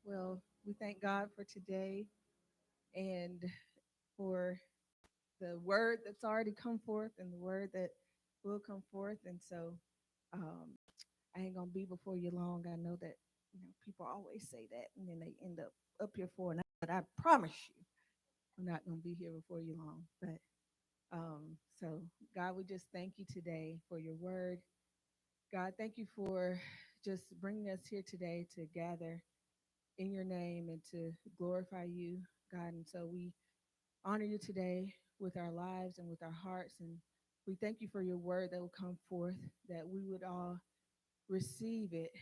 Well, we thank God for today and for the word that's already come forth and the word that will come forth. And so um, I ain't gonna be before you long. I know that people always say that, and then they end up here for an hour. But I promise you, I'm not gonna be here before you long. But so God, we just thank you today for your word. God, thank you for just bringing us here today to gather in your name and to glorify you, God. And so we honor you today with our lives and with our hearts. And we thank you for your word that will come forth, that we would all receive it,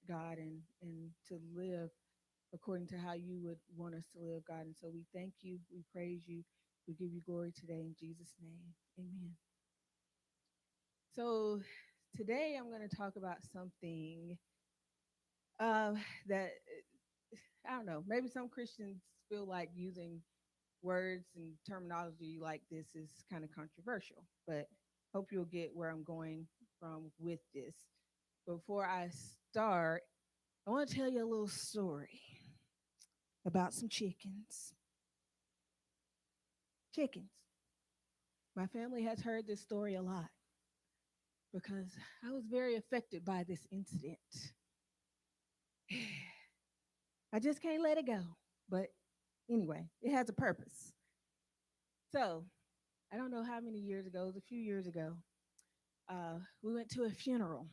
God, and to live according to how you would want us to live, God. And so we thank you, we praise you, we give you glory today in Jesus' name. Amen. So today I'm going to talk about something uh, that I don't know, maybe some Christians feel like using words and terminology like this is kind of controversial, but hope you'll get where I'm going from with this. Before I start, I want to tell you a little story about some chickens. Chickens. My family has heard this story a lot because I was very affected by this incident. I just can't let it go. But anyway, it has a purpose. So, I don't know how many years ago, it was a few years ago, we went to a funeral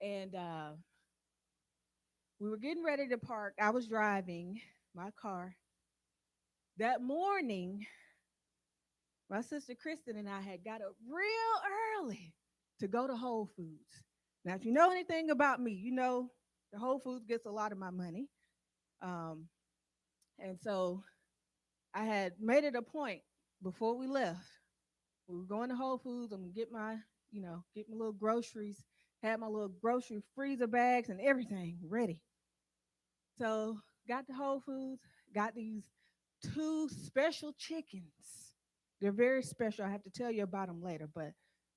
and we were getting ready to park. I was driving my car. That morning, my sister Kristen and I had got up real early to go to Whole Foods. Now, if you know anything about me, you know the Whole Foods gets a lot of my money. Um, and so I had made it a point before we left. We were going to Whole Foods. I'm gonna get my little groceries, had my little grocery freezer bags and everything ready. So got to Whole Foods, got these two special chickens. They're very special. I have to tell you about them later, but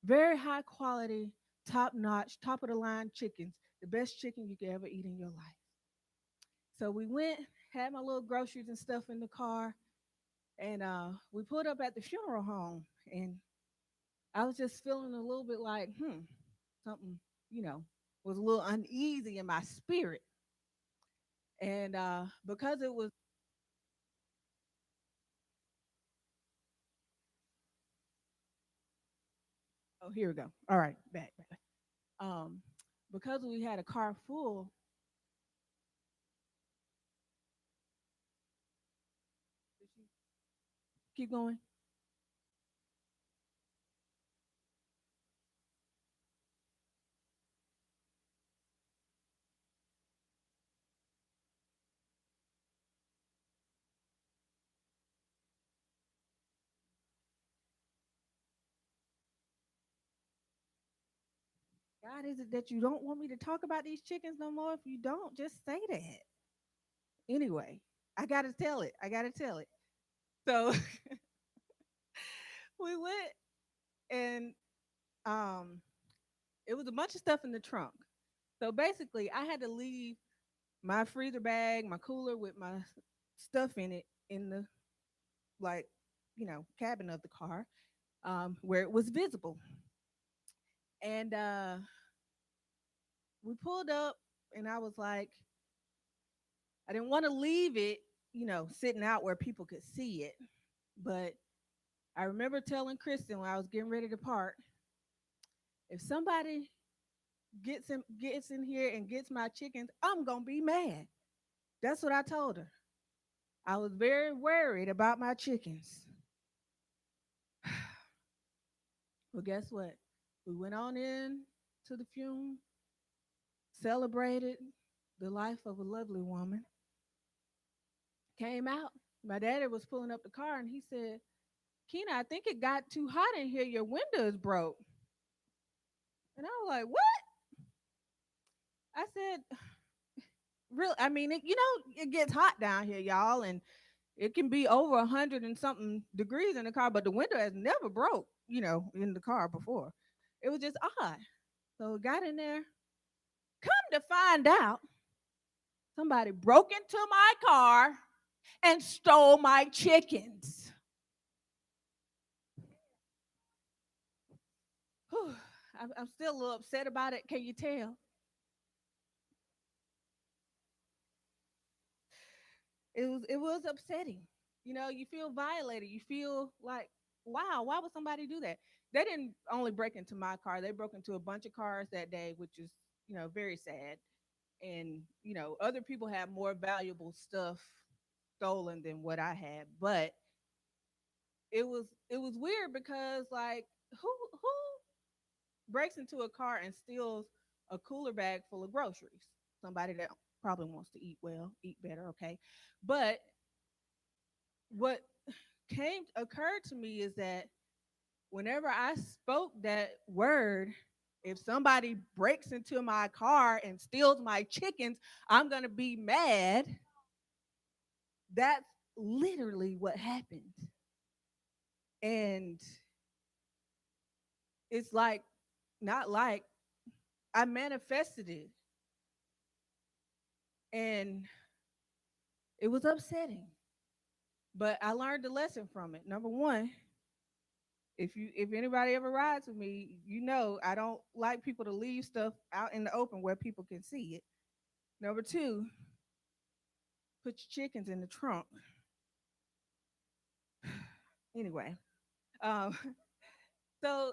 very high quality, top notch, top of the line chickens. The best chicken you could ever eat in your life. So we went, had my little groceries and stuff in the car, and we pulled up at the funeral home. And I was just feeling a little bit like, something, you know, was a little uneasy in my spirit. And because it was, oh, here we go. All right, back. Um, because we had a car full, keep going. God, is it that you don't want me to talk about these chickens no more? If you don't, just say that. Anyway, I got to tell it. I got to tell it. So we went and um, it was a bunch of stuff in the trunk. So basically, I had to leave my freezer bag, my cooler with my stuff in it in the like, cabin of the car, where it was visible. And we pulled up, and I was like, I didn't want to leave it, sitting out where people could see it. But I remember telling Kristen when I was getting ready to park, if somebody gets in here and gets my chickens, I'm gonna be mad. That's what I told her. I was very worried about my chickens. Well, guess what? We went on in to the funeral, celebrated the life of a lovely woman, came out. My daddy was pulling up the car and he said, Keena, I think it got too hot in here. Your window is broke. And I was like, what? I said, real, I mean, it gets hot down here, y'all, and it can be over 100 and something degrees in the car, but the window has never broke, in the car before. It was just odd. So got in there. Come to find out, Somebody broke into my car and stole my chickens. Whew, I'm still a little upset about it. Can you tell? It was upsetting. You feel violated. You feel like, wow, why would somebody do that? They didn't only break into my car. They broke into a bunch of cars that day, which is, very sad. And, other people had more valuable stuff stolen than what I had. But it was weird because, like, who breaks into a car and steals a cooler bag full of groceries? Somebody that probably wants to eat well, eat better, okay? But what came occurred to me is that whenever I spoke that word, if somebody breaks into my car and steals my chickens, I'm going to be mad. That's literally what happened. And it's like, not like, I manifested it. And it was upsetting. But I learned a lesson from it. Number one, if anybody ever rides with me, I don't like people to leave stuff out in the open where people can see it. Number two, put your chickens in the trunk. Anyway, um, so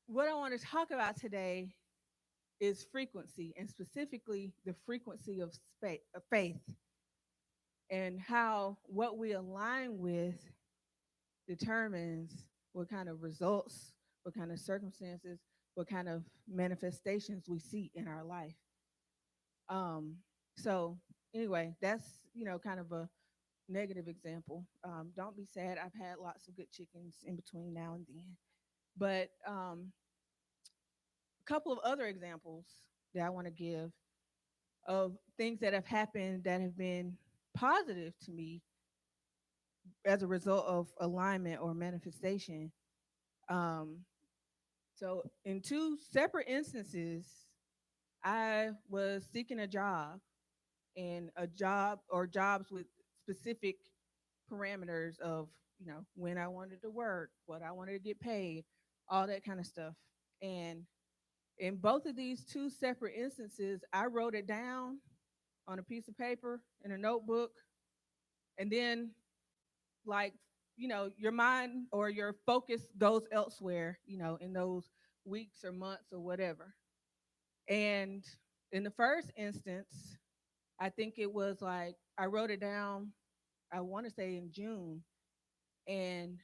what I want to talk about today is frequency, and specifically the frequency of faith, and how what we align with determines what kind of results, what kind of circumstances, what kind of manifestations we see in our life. Um, so anyway, that's kind of a negative example. Don't be sad. I've had lots of good chickens in between now and then. But a couple of other examples that I want to give of things that have happened that have been positive to me as a result of alignment or manifestation. Um, so, in two separate instances, I was seeking a job, and a job or jobs with specific parameters of, when I wanted to work, what I wanted to get paid, all that kind of stuff. And in both of these two separate instances, I wrote it down on a piece of paper in a notebook. And then, like, your mind or your focus goes elsewhere, in those weeks or months or whatever. And in the first instance, I think it was like I wrote it down, I want to say in June. And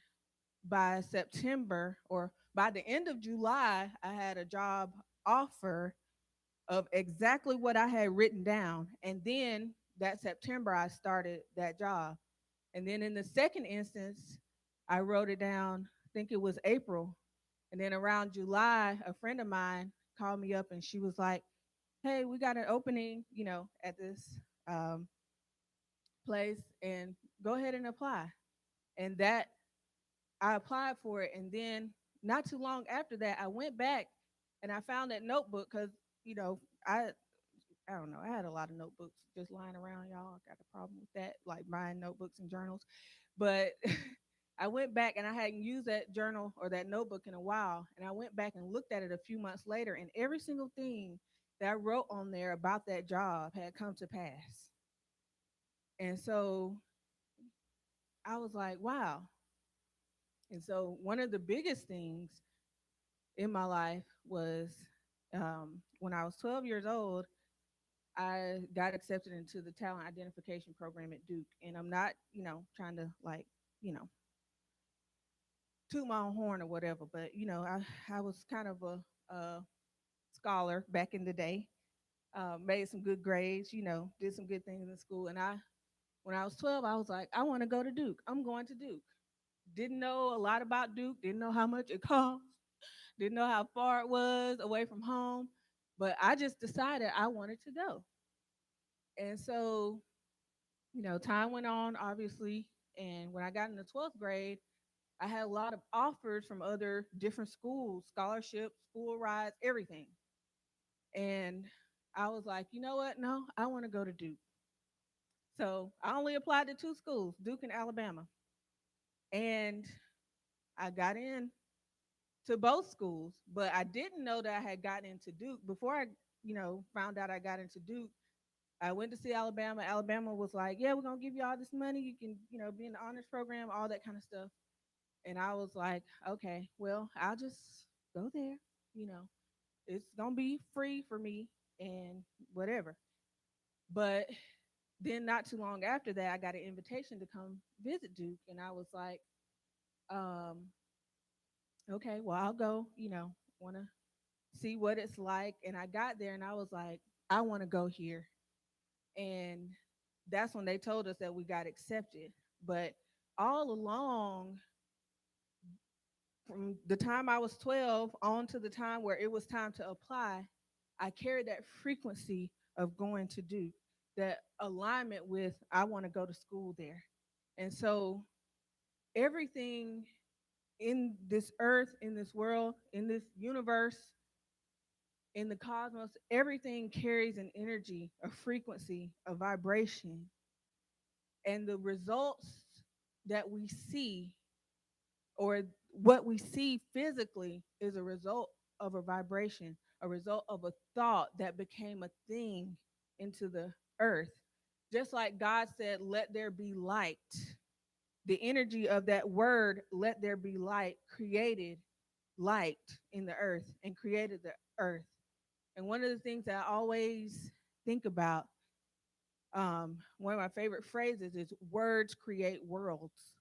by September, or by the end of July, I had a job offer of exactly what I had written down. And then that September, I started that job. And then in the second instance, I wrote it down, I think it was April. And then around July, a friend of mine called me up and she was like, hey, we got an opening, at this um, place, and go ahead and apply. And that I applied for it. And then not too long after that, I went back and I found that notebook because, you know, I, I don't know. I had a lot of notebooks just lying around, y'all. I got a problem with that, like buying notebooks and journals. But I went back and I hadn't used that journal or that notebook in a while. And I went back and looked at it a few months later, and every single thing that I wrote on there about that job had come to pass. And so I was like, wow. And so one of the biggest things in my life was when I was 12 years old, I got accepted into the talent identification program at Duke. And I'm not, trying to like, you know, toot my own horn or whatever, but I was kind of a scholar back in the day. Made some good grades, did some good things in school. And when I was 12, I was like, I want to go to Duke. I'm going to Duke. Didn't know a lot about Duke. Didn't know how much it cost. Didn't know how far it was away from home. But I just decided I wanted to go. And so, time went on, obviously. And when I got in the 12th grade, I had a lot of offers from other different schools, scholarships, school rides, everything. And I was like, you know what? No, I want to go to Duke. So I only applied to two schools, Duke and Alabama. And I got in to both schools, but I didn't know that I had gotten into Duke. Before I, found out I got into Duke, I went to see Alabama. Alabama was like, yeah, we're going to give you all this money. You can, be in the honors program, all that kind of stuff. And I was like, okay, well, I'll just go there. You know, it's going to be free for me and whatever. But then not too long after that, I got an invitation to come visit Duke. And I was like, um, okay, well, I'll go, want to see what it's like. And I got there and I was like, I want to go here. And that's when they told us that we got accepted. But all along, from the time I was 12 on to the time where it was time to apply, I carried that frequency of going to Duke, that alignment with I want to go to school there. And so everything in this earth, in this world, in this universe, in the cosmos, everything carries an energy, a frequency, a vibration. And the results that we see, or what we see physically, is a result of a vibration, a result of a thought that became a thing into the earth. Just like God said, let there be light. The energy of that word, let there be light, created light in the earth and created the earth. And one of the things that I always think about, one of my favorite phrases is words create worlds.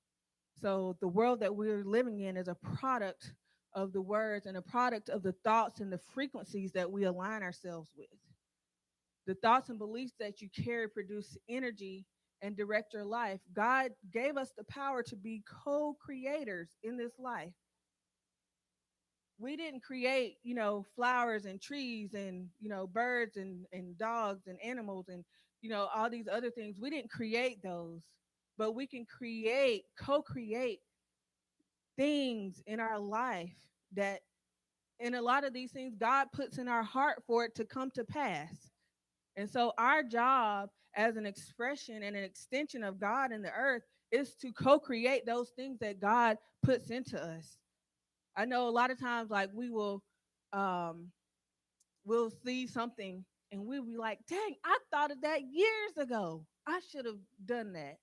So the world that we're living in is a product of the words and a product of the thoughts and the frequencies that we align ourselves with. The thoughts and beliefs that you carry produce energy and direct your life. God gave us the power to be co creators in this life. We didn't create, flowers and trees and, birds and dogs and animals and, all these other things. We didn't create those, but we can create, co create things in our life that, and a lot of these things God puts in our heart for it to come to pass. And so our job as an expression and an extension of God in the earth is to co-create those things that God puts into us. I know a lot of times, like, um we'll see something and we'll be like, dang, I thought of that years ago. I should have done that.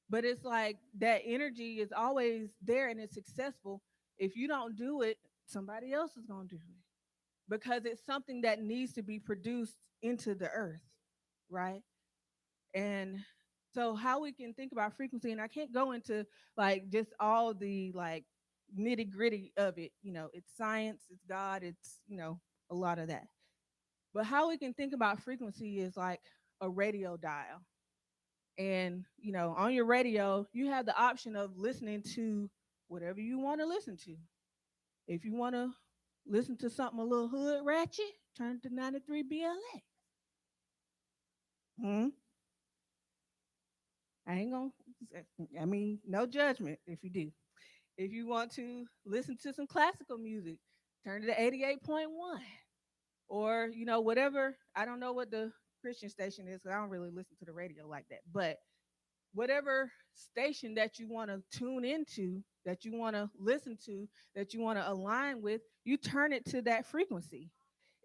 But it's like that energy is always there and it's successful. If you don't do it, somebody else is going to do it because it's something that needs to be produced into the earth, right? And so how we can think about frequency, and I can't go into like just all the like nitty gritty of it. It's science, it's God, it's, a lot of that. But how we can think about frequency is like a radio dial. And, on your radio, you have the option of listening to whatever you want to listen to. If you want to listen to something a little hood ratchet, turn to 93 BLA. Hmm? I ain't going to, I mean, no judgment if you do. If you want to listen to some classical music, turn to the 88.1. Or, whatever. I don't know what the Christian station is because I don't really listen to the radio like that. But whatever station that you want to tune into, that you want to listen to, that you want to align with, you turn it to that frequency.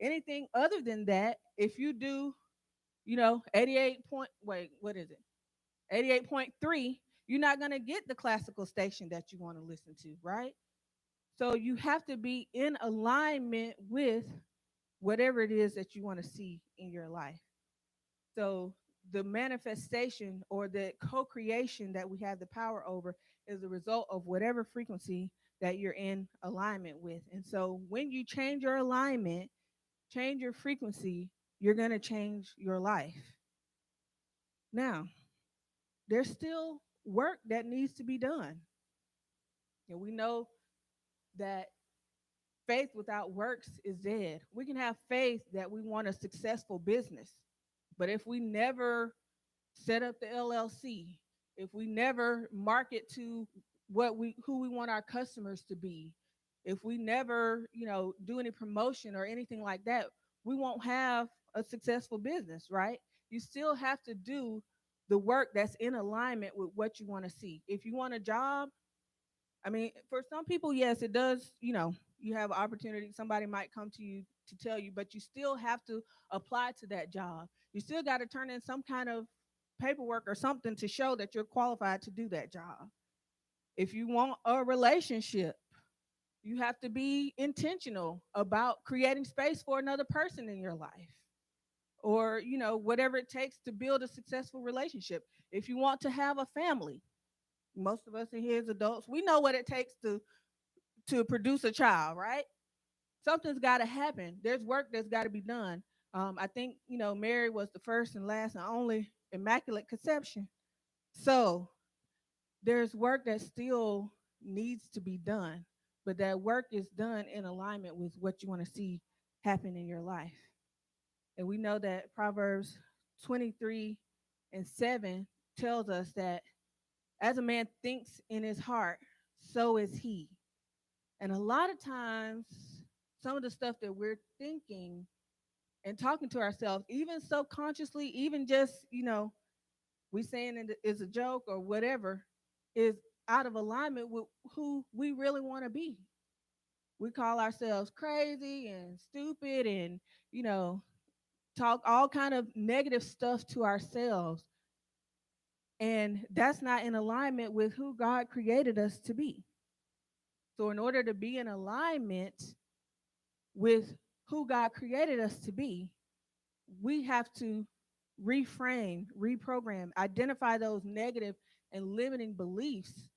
Anything other than that, if you do, 88 point, wait, what is it? 88.3, you're not going to get the classical station that you want to listen to, right? So you have to be in alignment with whatever it is that you want to see in your life. So the manifestation or the co-creation that we have the power over is the result of whatever frequency that you're in alignment with. And so when you change your alignment, change your frequency, you're going to change your life. Now, there's still work that needs to be done. And we know that faith without works is dead. We can have faith that we want a successful business, but if we never set up the LLC, if we never market to who we want our customers to be, if we never, do any promotion or anything like that, we won't have a successful business, right? You still have to do the work that's in alignment with what you want to see. If you want a job, I mean, for some people, yes, it does, you have an opportunity. Somebody might come to you to tell you, but you still have to apply to that job. You still got to turn in some kind of paperwork or something to show that you're qualified to do that job. If you want a relationship, you have to be intentional about creating space for another person in your life, or, whatever it takes to build a successful relationship. If you want to have a family, most of us in here as adults, we know what it takes to produce a child, right? Something's got to happen. There's work that's got to be done. I think, Mary was the first and last and only immaculate conception. So there's work that still needs to be done, but that work is done in alignment with what you want to see happen in your life. And we know that Proverbs 23:7 tells us that as a man thinks in his heart, so is he. And a lot of times, some of the stuff that we're thinking and talking to ourselves, even subconsciously, even just, we saying it is a joke or whatever, is out of alignment with who we really want to be. We call ourselves crazy and stupid and, you know, talk all kind of negative stuff to ourselves. And that's not in alignment with who God created us to be. So in order to be in alignment with who God created us to be, we have to reframe, reprogram, identify those negative and limiting beliefs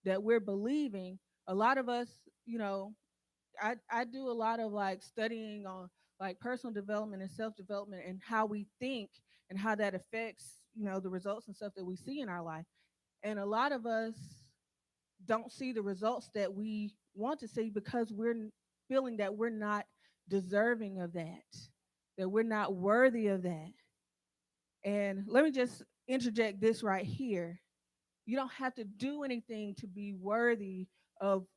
that we're believing. A lot of us, I do a lot of like studying on like personal development and self development and how we think and how that affects, the results and stuff that we see in our life. And a lot of us don't see the results that we want to see because we're feeling that we're not deserving of that we're not worthy of that. And let me just interject this right here. You don't have to do anything to be worthy of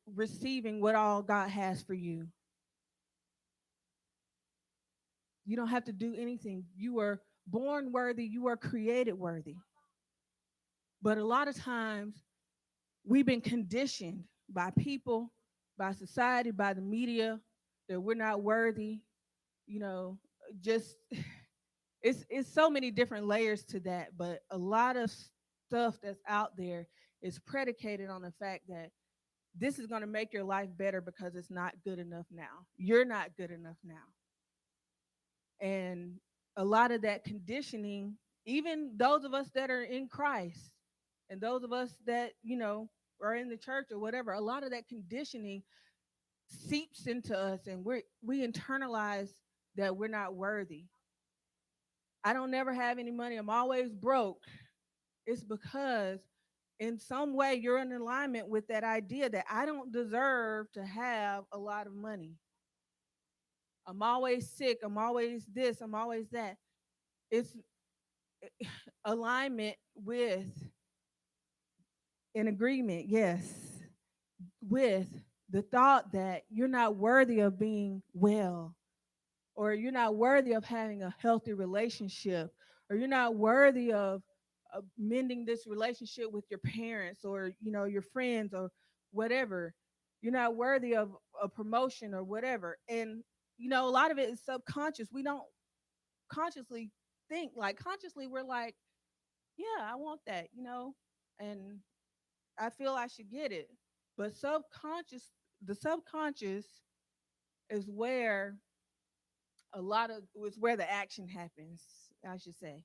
receiving what all God has for you. You don't have to do anything. You were born worthy, you were created worthy. But a lot of times we've been conditioned by people, by society, by the media that we're not worthy, you know, just it's so many different layers to that, but a lot of stuff that's out there is predicated on the fact that this is going to make your life better because it's not good enough now. You're not good enough now. And a lot of that conditioning, even those of us that are in Christ and those of us that, are in the church or whatever, a lot of that conditioning seeps into us and we internalize that we're not worthy. I don't never have any money. I'm always broke. It's because in some way you're in alignment with that idea that I don't deserve to have a lot of money. I'm always sick. I'm always this. I'm always that. It's alignment with an agreement, yes, with the thought that you're not worthy of being well, or you're not worthy of having a healthy relationship, or you're not worthy of mending this relationship with your parents or your friends or whatever. You're not worthy of a promotion or whatever. And a lot of it is subconscious. We don't consciously think. Like consciously we're like, yeah, I want that, and I feel I should get it. But the subconscious is where is where the action happens, I should say.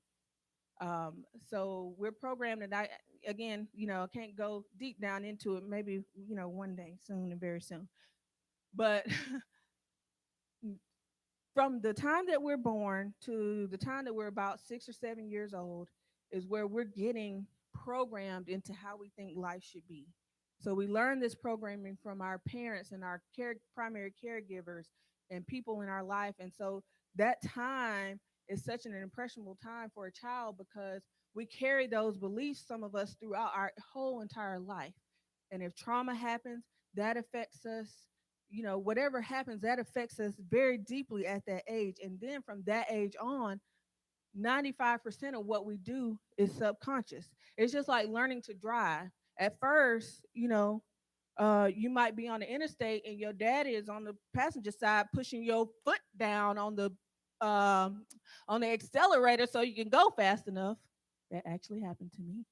So we're programmed, and again, I can't go deep down into it. Maybe one day, soon and very soon. But from the time that we're born to the time that we're about 6 or 7 years old is where we're getting programmed into how we think life should be. So we learn this programming from our parents and our primary caregivers and people in our life. And so that time is such an impressionable time for a child because we carry those beliefs, some of us, throughout our whole entire life. And if trauma happens, that affects us. whatever happens, that affects us very deeply at that age. And then from that age on, 95% of what we do is subconscious. It's just like learning to drive. At first, you might be on the interstate and your dad is on the passenger side pushing your foot down um, on the accelerator so you can go fast enough. That actually happened to me.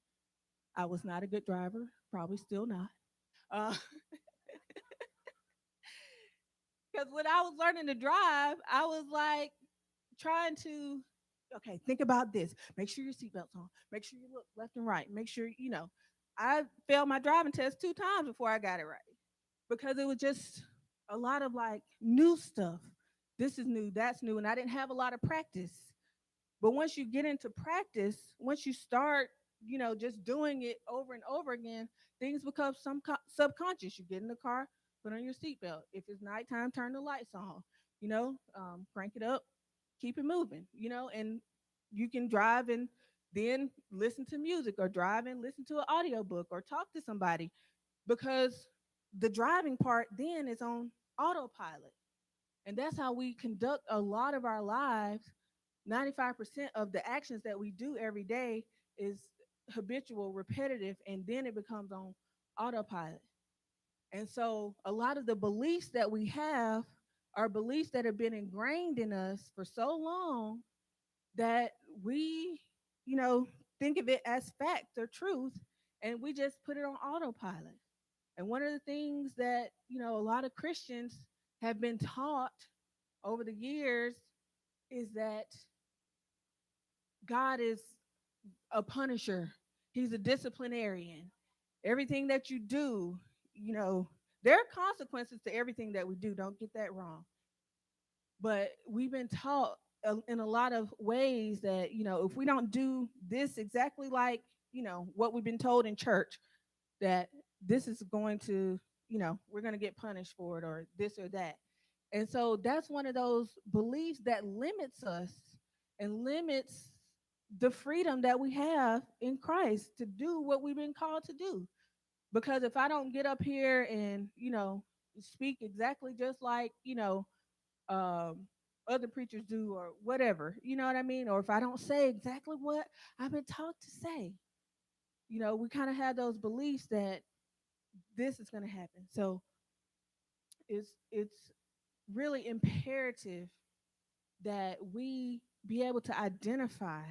I was not a good driver, probably still not. Because when I was learning to drive, I was like trying to, okay, think about this. Make sure your seatbelt's on. Make sure you look left and right. Make sure, I failed my driving test 2 times before I got it right because it was just a lot of like new stuff. This is new, that's new. And I didn't have a lot of practice. But once you get into practice, once you start, just doing it over and over again, things become subconscious. You get in the car, put on your seatbelt. If it's nighttime, turn the lights on. Crank it up, keep it moving. And you can drive and then listen to music, or drive and listen to an audiobook, or talk to somebody, because the driving part then is on autopilot. And that's how we conduct a lot of our lives. 95% of the actions that we do every day is habitual, repetitive, and then it becomes on autopilot. And so a lot of the beliefs that we have are beliefs that have been ingrained in us for so long that we, you know, think of it as fact or truth, and we just put it on autopilot. And one of the things that, a lot of Christians have been taught over the years is that God is a punisher. He's a disciplinarian. Everything that you do, you know, there are consequences to everything that we do. Don't get that wrong. But we've been taught in a lot of ways that, if we don't do this exactly like, what we've been told in church, that this is going to, we're going to get punished for it, or this or that. And so that's one of those beliefs that limits us and limits the freedom that we have in Christ to do what we've been called to do. Because if I don't get up here and, speak exactly just like, um, other preachers do, or whatever, you know what I mean? Or if I don't say exactly what I've been taught to say, we kind of have those beliefs that this is going to happen. So it's really imperative that we be able to identify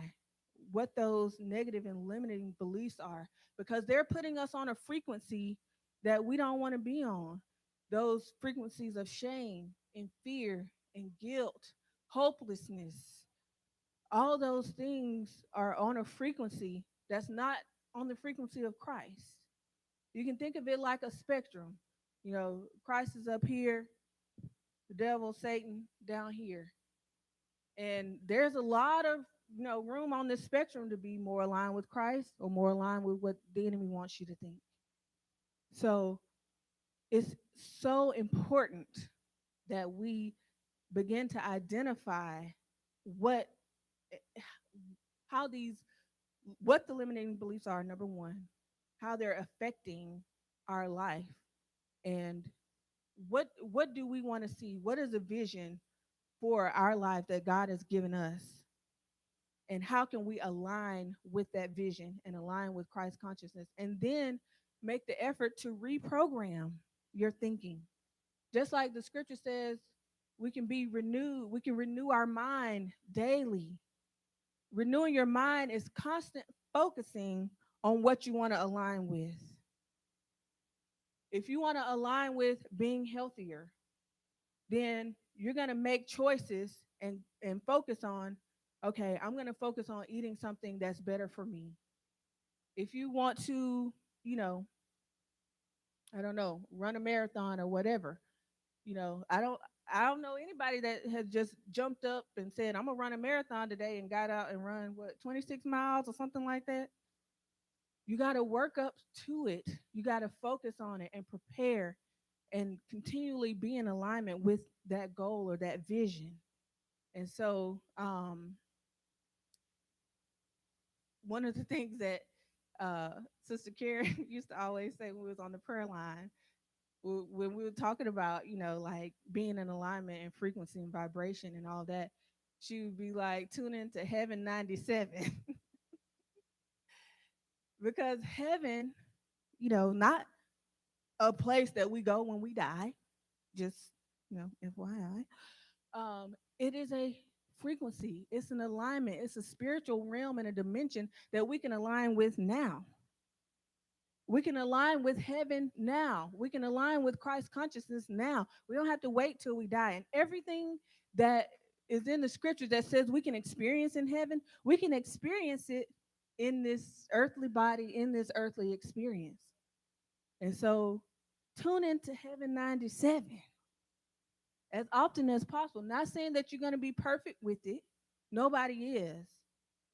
what those negative and limiting beliefs are, because they're putting us on a frequency that we don't want to be on. Those frequencies of shame and fear and guilt, hopelessness, all those things are on a frequency that's not on the frequency of Christ. You can think of it like a spectrum. Christ is up here, the devil, Satan, down here. And there's a lot of room on this spectrum to be more aligned with Christ or more aligned with what the enemy wants you to think. So it's so important that we begin to identify what how these what the limiting beliefs are, number one, how they're affecting our life, and what do we want to see? What is a vision for our life that God has given us? And how can we align with that vision and align with Christ consciousness, and then make the effort to reprogram your thinking? Just like the scripture says, we can renew our mind daily. Renewing your mind is constant focusing on what you want to align with. If you want to align with being healthier, then you're going to make choices and focus on, okay, I'm going to focus on eating something that's better for me. If you want to, you know, I don't know, run a marathon or whatever, I don't know anybody that has just jumped up and said, I'm going to run a marathon today, and got out and run 26 miles or something like that. You got to work up to it. You got to focus on it and prepare and continually be in alignment with that goal or that vision. And so, one of the things that Sister Karen used to always say when we was on the prayer line when we were talking about, like being in alignment and frequency and vibration and all that, she would be like, tune into Heaven 97 because heaven, not a place that we go when we die, just, FYI. It is a frequency, it's an alignment, it's a spiritual realm and a dimension that we can align with now. We can align with heaven now. We can align with Christ consciousness now. We don't have to wait till we die. And everything that is in the scriptures that says we can experience in heaven, we can experience it in this earthly body, in this earthly experience. And so tune into Heaven 97 as often as possible. Not saying that you're going to be perfect with it, nobody is,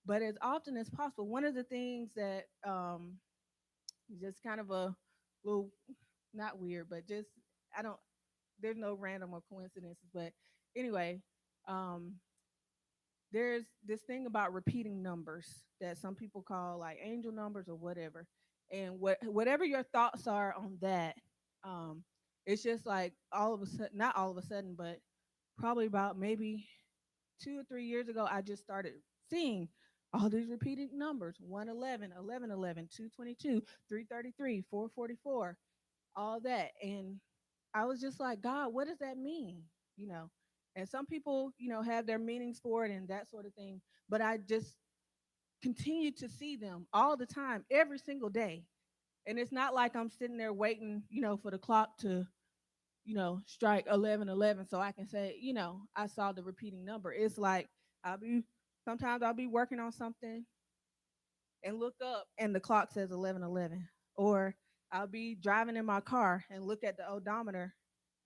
but as often as possible. One of the things that just kind of a little, not weird, but just, I don't, there's no random or coincidences, but anyway, um there's this thing about repeating numbers that some people call like angel numbers or whatever. And whatever your thoughts are on that, um it's just like all of a sudden, not all of a sudden, but probably about maybe 2 or 3 years ago, I just started seeing all these repeating numbers: 111, 1111, 222, 333, 444, all that. And I was just like, God, what does that mean? You know, and some people, have their meanings for it and that sort of thing. But I just continue to see them all the time, every single day. And it's not like I'm sitting there waiting, for the clock to, strike 11:11 so I can say, I saw the repeating number. It's like I'll be sometimes I'll be working on something and look up and the clock says 11:11, or I'll be driving in my car and look at the odometer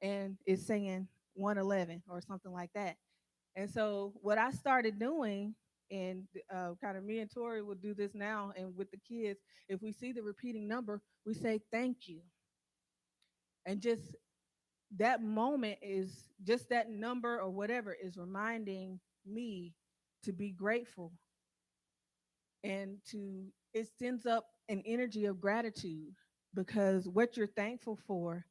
and it's saying 111 or something like that. And so what I started doing, and kind of me and Tori will do this now, and with the kids, if we see the repeating number, we say thank you. And just that moment is just that number or whatever is reminding me to be grateful and to, it sends up an energy of gratitude, because what you're thankful for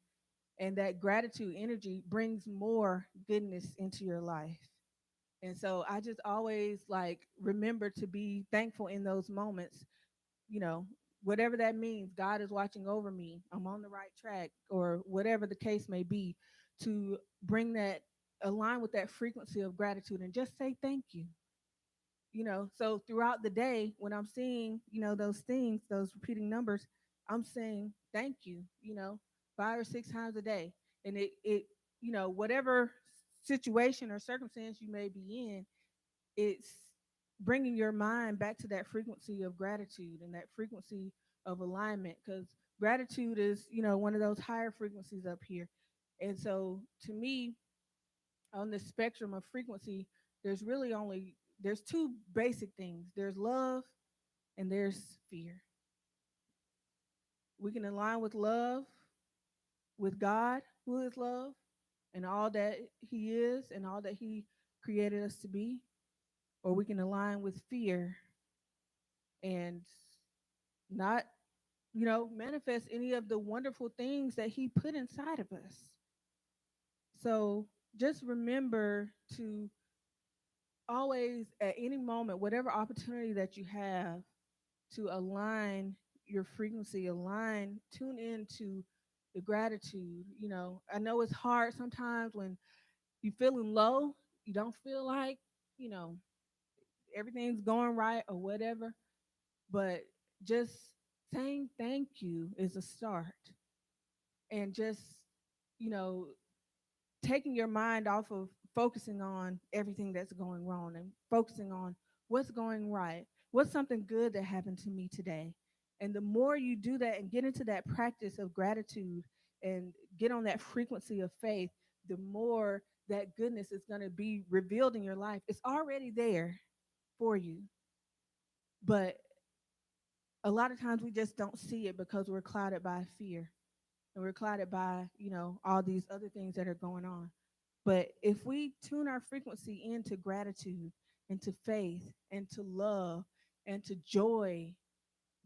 and that gratitude energy brings more goodness into your life. And so I just always like remember to be thankful in those moments, you know, whatever that means. God is watching over me, I'm on the right track, or whatever the case may be, to bring that, align with that frequency of gratitude and just say thank you. So throughout the day when I'm seeing, those things, those repeating numbers, I'm saying thank you, 5 or 6 times a day. And it whatever situation or circumstance you may be in, it's bringing your mind back to that frequency of gratitude and that frequency of alignment, because gratitude is, one of those higher frequencies up here. And so to me, on the spectrum of frequency, there's really only, there's two basic things: there's love and there's fear. We can align with love, with God, who is love, and all that he is and all that he created us to be, or we can align with fear and not, manifest any of the wonderful things that he put inside of us. So just remember to always, at any moment, whatever opportunity that you have, to align your frequency, align, tune into the gratitude. I know it's hard sometimes when you're feeling low, you don't feel like, you know, everything's going right or whatever, but just saying thank you is a start. And just, you know, taking your mind off of focusing on everything that's going wrong and focusing on what's going right. What's something good that happened to me today? And the more you do that and get into that practice of gratitude and get on that frequency of faith, the more that goodness is going to be revealed in your life. It's already there for you. But a lot of times we just don't see it because we're clouded by fear and we're clouded by, all these other things that are going on. But if we tune our frequency into gratitude, into faith, into love, and to joy,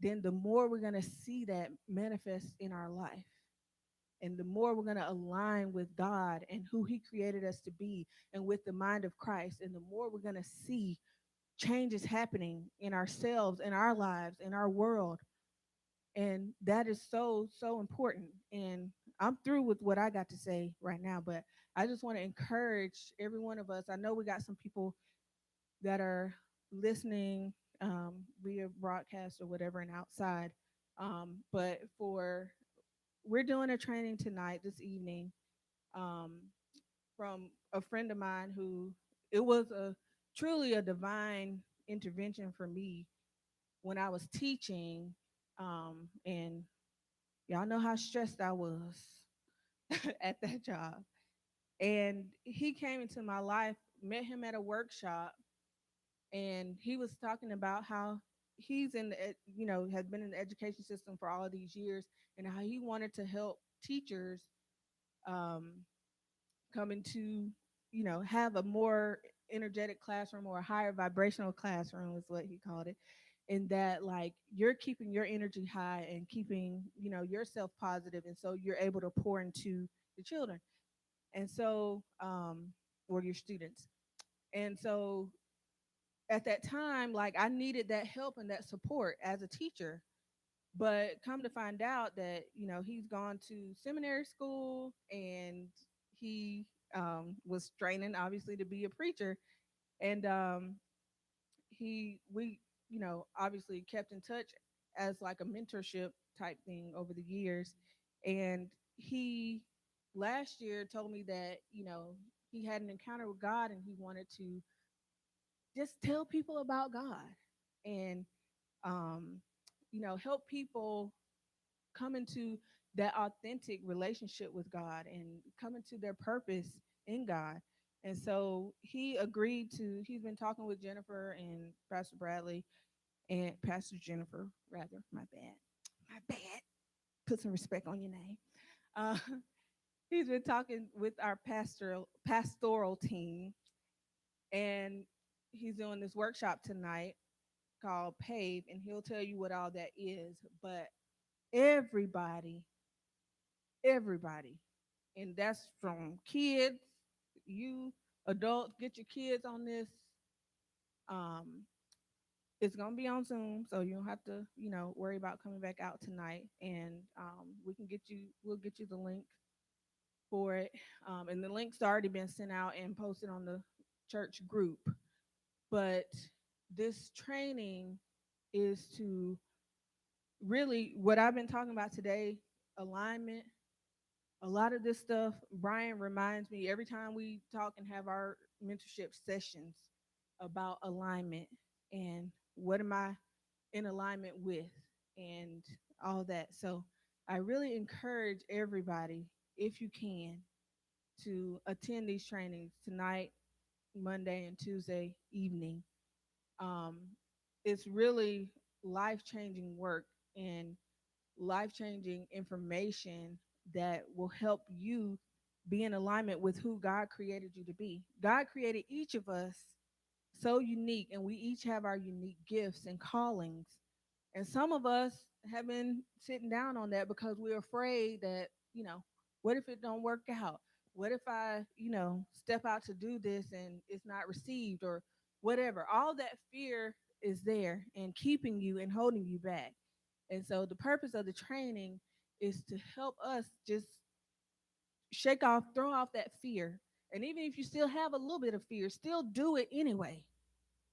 then the more we're going to see that manifest in our life. And the more we're going to align with God and who He created us to be and with the mind of Christ, and the more we're going to see changes happening in ourselves, in our lives, in our world. And that is so, so important. And I'm through with what I got to say right now, but I just want to encourage every one of us. I know we got some people that are listening via broadcast or whatever and outside. But for we're doing a training tonight, this evening, um, from a friend of mine who it was a truly a divine intervention for me when I was teaching. And y'all know how stressed I was at that job. And he came into my life, met him at a workshop, and he was talking about how he's in the has been in the education system for all of these years, and how he wanted to help teachers um, come into have a more energetic classroom or a higher vibrational classroom is what he called it, in that like you're keeping your energy high and keeping yourself positive, and so you're able to pour into the children, and so or your students. And so at that time, like I needed that help and that support as a teacher. But come to find out that, he's gone to seminary school, and he was training obviously to be a preacher. And we, obviously kept in touch as like a mentorship type thing over the years. And he last year told me that, he had an encounter with God and he wanted to just tell people about God and um, help people come into that authentic relationship with God and come into their purpose in God. And so he agreed to, he's been talking with Jennifer and Pastor Bradley and Pastor Jennifer, rather, my bad. My bad. Put some respect on your name. Uh, he's been talking with our pastoral team, and he's doing this workshop tonight called PAVE, and he'll tell you what all that is. But everybody, everybody, and that's from kids, you adults, get your kids on this. Um, it's gonna be on Zoom, so you don't have to, worry about coming back out tonight. And we'll get you the link for it. And the link's already been sent out and posted on the church group. But this training is to really what I've been talking about today, alignment. A lot of this stuff, Brian reminds me every time we talk and have our mentorship sessions about alignment and what am I in alignment with and all that. So I really encourage everybody, if you can, to attend these trainings tonight, Monday, and Tuesday evening. Um, it's really life changing work and life changing information that will help you be in alignment with who God created you to be. God created each of us so unique, and we each have our unique gifts and callings. And some of us have been sitting down on that because we're afraid that, what if it don't work out? What if I, step out to do this and it's not received or whatever? All that fear is there and keeping you and holding you back. And so the purpose of the training is to help us just throw off that fear. And even if you still have a little bit of fear, still do it anyway.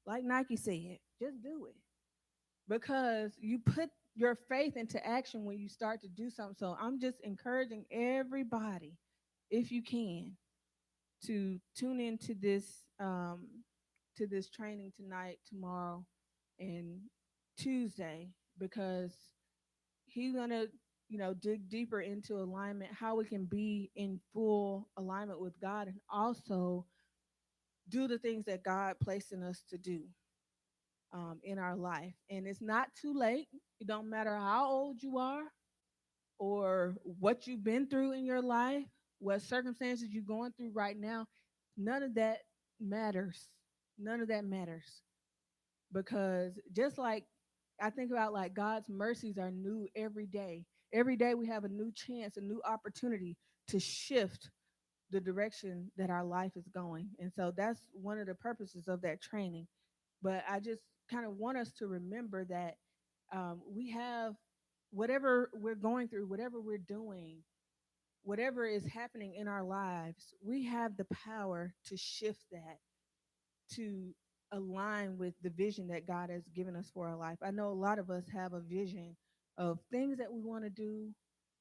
Like Nike said, just do it because you put your faith into action when you start to do something. So I'm just encouraging everybody, if you can, to tune into this training tonight, tomorrow, and Tuesday, because he's gonna dig deeper into alignment, how we can be in full alignment with God and also do the things that God placed in us to do in our life. And it's not too late. It don't matter how old you are or what you've been through in your life, what circumstances you're going through right now. None of that matters. None of that matters because just like I think about like God's mercies are new every day. Every day we have a new chance, a new opportunity to shift the direction that our life is going. And so that's one of the purposes of that training. But I just kind of want us to remember that we have whatever we're going through, whatever we're doing, whatever is happening in our lives, we have the power to shift that to align with the vision that God has given us for our life. I know a lot of us have a vision of things that we want to do,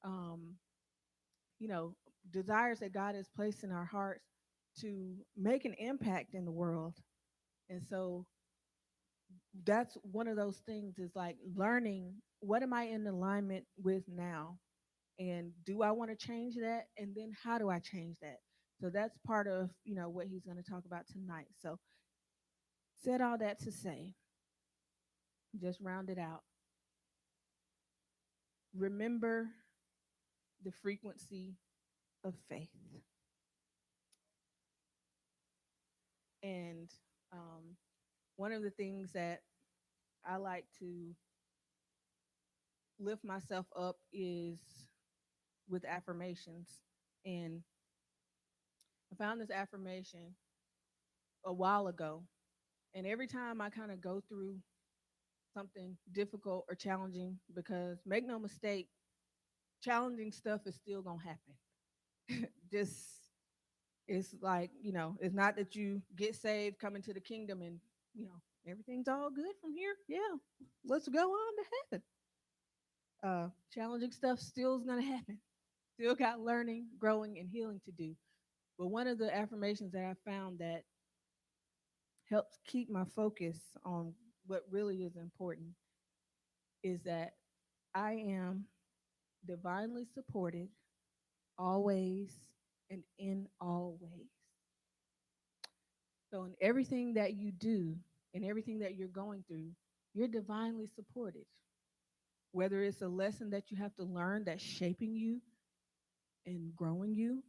um, you know, desires that God has placed in our hearts to make an impact in the world. And so that's one of those things is like learning what am I in alignment with now? And do I want to change that? And then how do I change that? So that's part of, what he's going to talk about tonight. So said all that to say, just round it out. Remember the frequency of faith. And one of the things that I like to lift myself up is with affirmations. And I found this affirmation a while ago. And every time I kind of go through something difficult or challenging, because make no mistake, challenging stuff is still going to happen. Just, it's like, it's not that you get saved, come into the kingdom, and, everything's all good from here. Yeah, let's go on to heaven. Challenging stuff still is going to happen. Still got learning, growing, and healing to do. But one of the affirmations that I found that helps keep my focus on what really is important is that I am divinely supported always and in all ways. So, in everything that you do and everything that you're going through, you're divinely supported. Whether it's a lesson that you have to learn that's shaping you and growing you,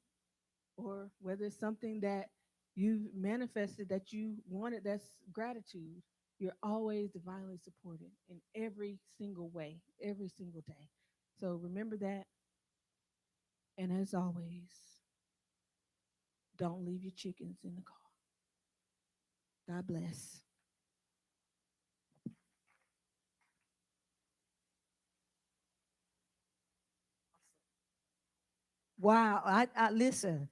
or whether it's something that you've manifested that you wanted, that's gratitude. You're always divinely supported in every single way, every single day. So remember that. And as always, don't leave your chickens in the car. God bless. Wow. I listen.